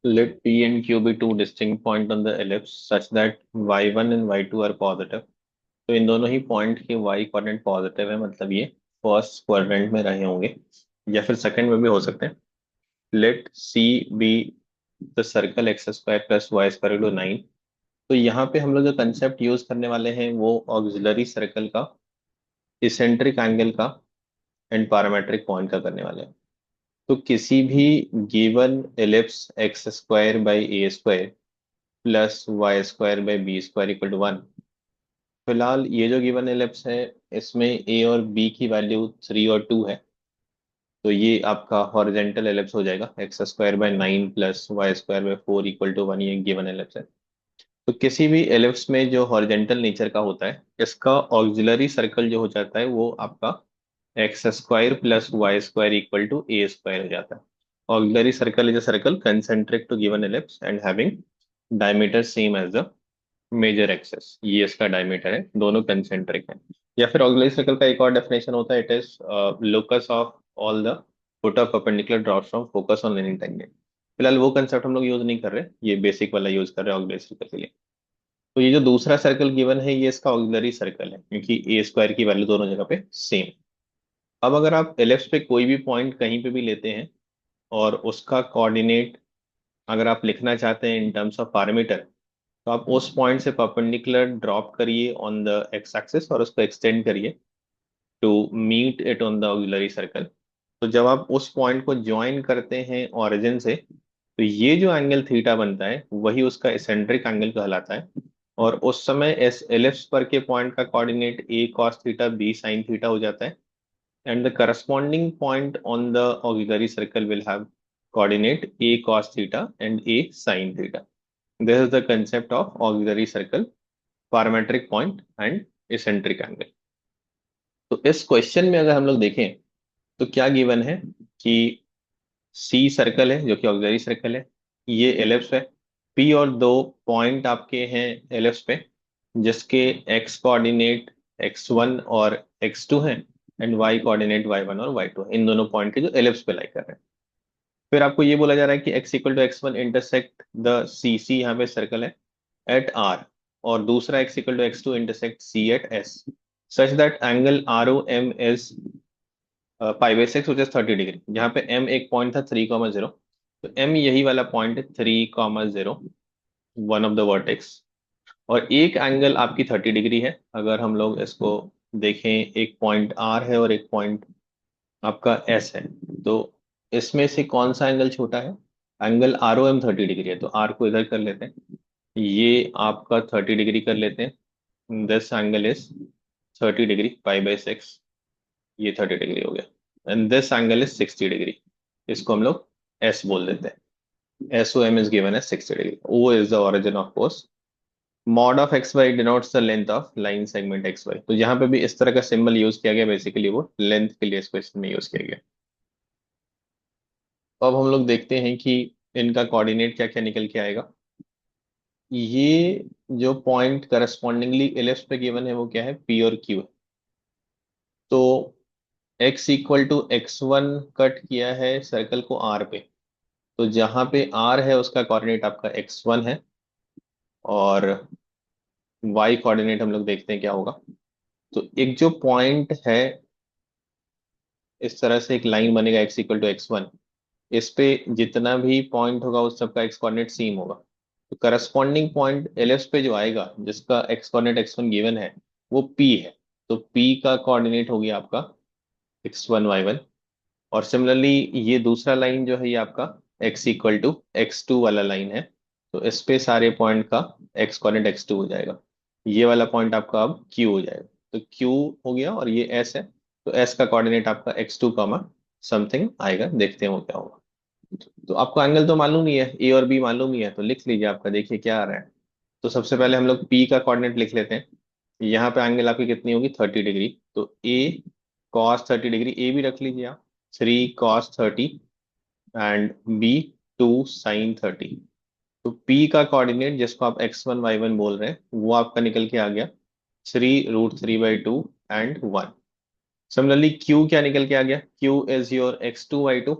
Let P and Q be two distinct points on the ellipse such that y1 and y2 are positive. तो इन दोनों ही point के y coordinate positive है, मतलब ये first quadrant में रहे होंगे या फिर सेकंड में भी हो सकते हैं। Let C be the circle x square plus y square to 9। तो यहाँ पे हम लोग जो कंसेप्ट यूज करने वाले हैं वो ऑक्सिलरी सर्कल का, इसेंट्रिक एंगल का एंड पैरामेट्रिक पॉइंट का करने वाले हैं। तो किसी भी given ellipse x square by a square plus y square by b square equal to 1। फिलहाल ये जो गिवन एलिप्स है इसमें ए और बी की वैल्यू 3 और 2 है, तो ये आपका हॉरिजेंटल एलिप्स हो जाएगा। X square by 9 plus y square by 4 equal to 1, ये गिवन एलिप्स है। तो किसी भी एलिप्स में जो हॉरिजेंटल नेचर का होता है इसका ऑक्सिलरी सर्कल जो हो जाता है वो आपका x square plus y square equal to a square हो जाता है। Auxiliary circle is a circle concentric to given ellipse and having diameter same as the major axis. ये इसका डायमीटर है, दोनों कंसेंट्रिक है। या फिर ऑक्सिलरी सर्कल का एक और डेफिनेशन होता है, it is locus of all the foot of perpendicular drops from focus on any tangent. फिलहाल वो कंसेप्ट हम लोग यूज नहीं कर रहे, ये बेसिक वाला यूज कर रहे हैं ऑक्सिलरी सर्कल के लिए। तो ये जो दूसरा सर्कल गिवन है ये इसका ऑक्सिलरी सर्कल है क्योंकि ए स्क्वायर की वैल्यू दोनों जगह पे सेम। अब अगर आप एलिप्स पे कोई भी पॉइंट कहीं पे भी लेते हैं और उसका कोऑर्डिनेट अगर आप लिखना चाहते हैं इन टर्म्स ऑफ पैरामीटर, तो आप उस पॉइंट से परपेंडिकुलर ड्रॉप करिए ऑन द एक्स एक्सिस और उसको एक्सटेंड करिए to meet it on the auxiliary circle. तो जब आप उस पॉइंट को ज्वाइन करते हैं ओरिजिन से, तो ये जो एंगल थीटा बनता है वही उसका एसेंट्रिक एंगल कहलाता है। और उस समय इस एलिप्स पर के पॉइंट का coordinate a cos theta b sine theta हो जाता है, and the corresponding point on the auxiliary circle will have coordinate a cos theta and a sin theta. This is the concept of auxiliary circle, parametric point and eccentric angle. तो इस question में अगर हम लोग देखें तो क्या given है कि सी सर्कल है जो कि ऑक्सिलरी सर्कल है, ये एलिप्स है, पी और दो पॉइंट आपके हैं एलिप्स पे जिसके एक्स कोऑर्डिनेट x1 और x2 हैं एंड y कोऑर्डिनेट y1 और y2 है, इन दोनों पॉइंट के जो एलिप्स पे लाई कर रहे हैं। फिर आपको ये बोला जा रहा है कि x equal to x1 intersect the C, C यहाँ पे सर्कल है, एट आर, और दूसरा x equal to x2 intersect C at S, such that angle R O M is pi by six which is 30 degree. जहाँ पे m एक point था 3,0, तो m यही वाला पॉइंट है 3,0, वन ऑफ द वर्टेक्स। और एक एंगल आपकी 30 डिग्री है। अगर हम लोग इसको देखें, एक पॉइंट R है और एक पॉइंट आपका S है, तो इसमें से कौन सा एंगल छोटा है? एंगल ROM 30 डिग्री है, तो R को इधर कर लेते हैं, ये आपका 30 डिग्री कर लेते हैं। This angle is 30 degree, pi by six, ये 30 डिग्री हो गया। And this angle is 60 degree, इसको हम लोग S बोल देते हैं। SOM is given as 60 degree. O is the origin of course. Mod of x y denotes the length of line segment x y. तो यहाँ पे भी इस तरह का सिंबल यूज किया गया, बेसिकली वो लेंथ के लिए इस क्वेश्चन में यूज किया गया। तो अब हम लोग देखते हैं कि इनका कोऑर्डिनेट क्या क्या निकल के आएगा। ये जो पॉइंट करस्पॉन्डिंगली एलिप्स पे गिवन है वो क्या है? पी और क्यू है। तो x equal to x1 cut किया है सर्कल को r पे, तो जहां पे r है उसका कोऑर्डिनेट आपका x1 है, और y कोऑर्डिनेट हम लोग देखते हैं क्या होगा। तो एक जो पॉइंट है, इस तरह से एक लाइन बनेगा x इक्वल टू x1, इस पे जितना भी पॉइंट होगा उस सबका एक्स कोऑर्डिनेट सेम होगा। तो करस्पॉन्डिंग पॉइंट एलिप्स पे जो आएगा जिसका एक्स कोऑर्डिनेट x1 गिवन है वो p है। तो p का कोऑर्डिनेट हो गया आपका x1 y1। और सिमिलरली ये दूसरा लाइन जो है ये आपका x इक्वल टू x2 वाला लाइन है, तो इस पे सारे पॉइंट का एक्स कोऑर्डिनेट x2 हो जाएगा। ये वाला पॉइंट आपका अब q हो जाएगा, तो q हो गया, और ये s है, तो s का कोऑर्डिनेट आपका x2 कॉमा समथिंग आएगा। देखते हैं वो क्या होगा। तो आपको एंगल तो मालूम ही है, ए और बी मालूम ही है, तो लिख लीजिए आपका, देखिए क्या आ रहा है। तो सबसे पहले हम लोग पी का कोऑर्डिनेट लिख लेते हैं। यहाँ पे एंगल आपकी कितनी होगी? 30 डिग्री। तो ए कॉस 30 डिग्री, ए भी रख लीजिए आप, 3 cos 30, एंड बी 2 sin 30। तो पी का कोऑर्डिनेट जिसको आप x1 y1 बोल रहे हैं वो आपका निकल के आ गया 3√3/2 एंड 1। सिमिलरली क्यू क्या निकल के आ गया? Q is your x2 y2।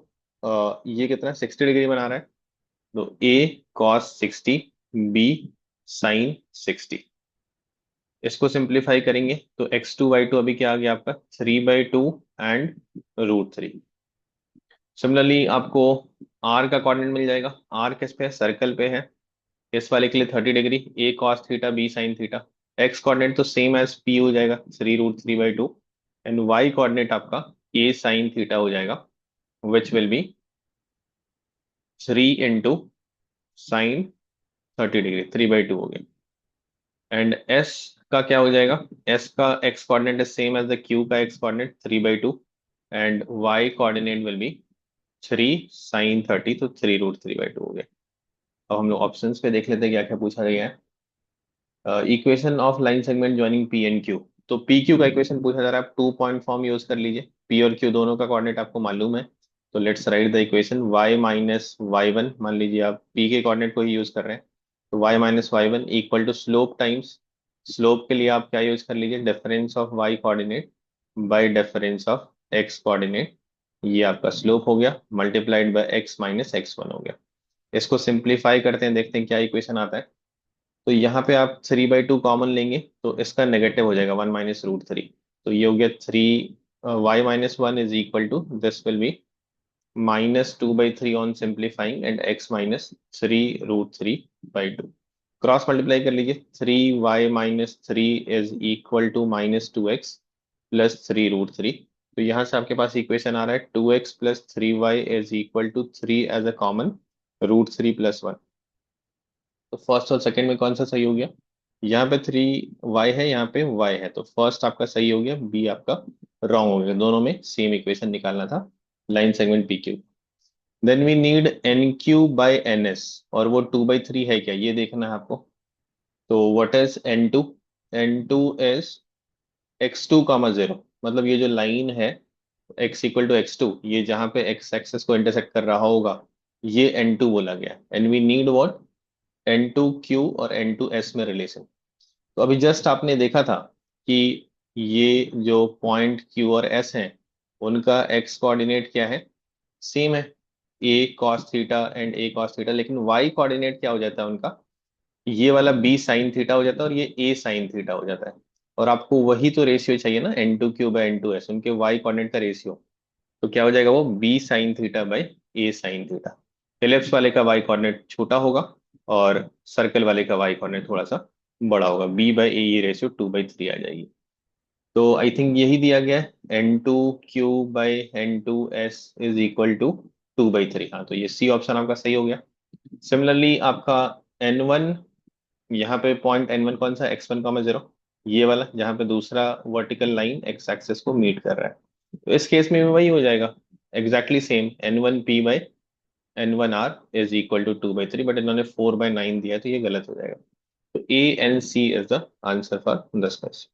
ये कितना 60 डिग्री बना रहा है, तो ए कॉस 60, बी साइन 60। इसको सिंप्लीफाई करेंगे तो x2 y2 अभी क्या आ गया आपका 3/2 एंड √3। सिमिलरली आपको r का कोऑर्डिनेट मिल जाएगा। r किस पे है, सर्कल पे है। इस वाले के लिए 30 degree, a cos theta b sin theta. x coordinate तो सेम एज p हो जाएगा 3√3/2 एंड y कोऑर्डिनेट आपका a sin थीटा हो जाएगा which will be 3 into sin 30 degree, 3/2 हो गया। एंड s का क्या हो जाएगा, s का x coordinate is same as the q का x coordinate 3/2 and y coordinate will be 3 sin 30, तो 3√3/2 हो गया। अब हम लोग ऑप्शंस पे देख लेते हैं क्या क्या पूछा गया है। Equation of line segment joining P and Q. तो पी क्यू का इक्वेशन पूछा जा रहा है, आप 2 पॉइंट फॉर्म यूज कर लीजिए। पी और क्यू दोनों का कोऑर्डिनेट आपको मालूम है, तो let's write the equation y-y1। मान लीजिए आप पी के कोऑर्डिनेट को ही यूज कर रहे हैं, तो y-y1 equal to slope times, slope के लिए आप क्या यूज कर लीजिए, difference of y coordinate by difference of x coordinate. ये आपका स्लोप हो गया, मल्टीप्लाइड बाय x-x1 हो गया। इसको सिंप्लीफाई करते हैं, देखते हैं क्या इक्वेशन आता है। तो यहाँ पे आप 3/2 कॉमन लेंगे तो इसका नेगेटिव हो जाएगा 1 - √3। तो ये हो गया 3, y-1 is equal to this will be -2/3 on simplifying and x-3√3/2। Cross multiply कर लीजिए, 3y-3 is equal to -2x plus 3√3। तो यहाँ से आपके पास इक्वेशन आ रहा है 2x plus 3y is equal to 3 as a common, √3 + 1। तो फर्स्ट और सेकंड में कौन सा सही हो गया, यहाँ पे 3y है, यहाँ पे y है, तो फर्स्ट आपका सही हो गया, बी आपका रॉन्ग हो गया। दोनों में सेम इक्वेशन निकालना था line segment P Q. Then we need NQ/NS, और वो 2/3 है क्या ये देखना है आपको। तो what is N2, N2 is x2, 0। मतलब ये जो लाइन है x = x2, ये जहाँ पे x एक्सेस को इंटरसेक्ट कर रहा होगा, ये N2 बोला गया। And we need what, N2Q और N2S में रिलेशन। तो अभी जस्ट आपने देखा था कि ये जो पॉइंट Q और S हैं, उनका x कोऑर्डिनेट क्या है, सेम है, a cos theta and a cos theta. लेकिन y कोऑर्डिनेट क्या हो जाता है उनका, ये वाला b sin थीटा हो जाता है और ये a sin थीटा हो जाता है। और आपको वही तो रेशियो चाहिए ना, N2Q/N2S, उनके y कोऑर्डिनेट का रेशियो। तो क्या हो जाएगा वो b sin थीटा/a sin theta. Ellipse वाले का y कोऑर्डिनेट छोटा होगा और सर्कल वाले का y कोऑर्डिनेट थोड़ा सा बड़ा होगा, b/a ये रेशियो 2/3 आ जाएगी। तो आई थिंक यही दिया गया है, N2Q/N2S इज इक्वल टू 2/3। हाँ, तो ये सी ऑप्शन आपका सही हो गया। सिमिलरली आपका N1, यहाँ पे पॉइंट N1 कौन सा, x1, 0, ये वाला जहाँ पे दूसरा वर्टिकल लाइन x एक्सेस को मीट कर रहा है। तो इस केस में भी वही हो जाएगा, exactly same, N1P/N1R is equal to 2/3, but इन्होंने 4/9 दिया है, तो ये गलत हो जाएगा। तो A and C is the answer for this question.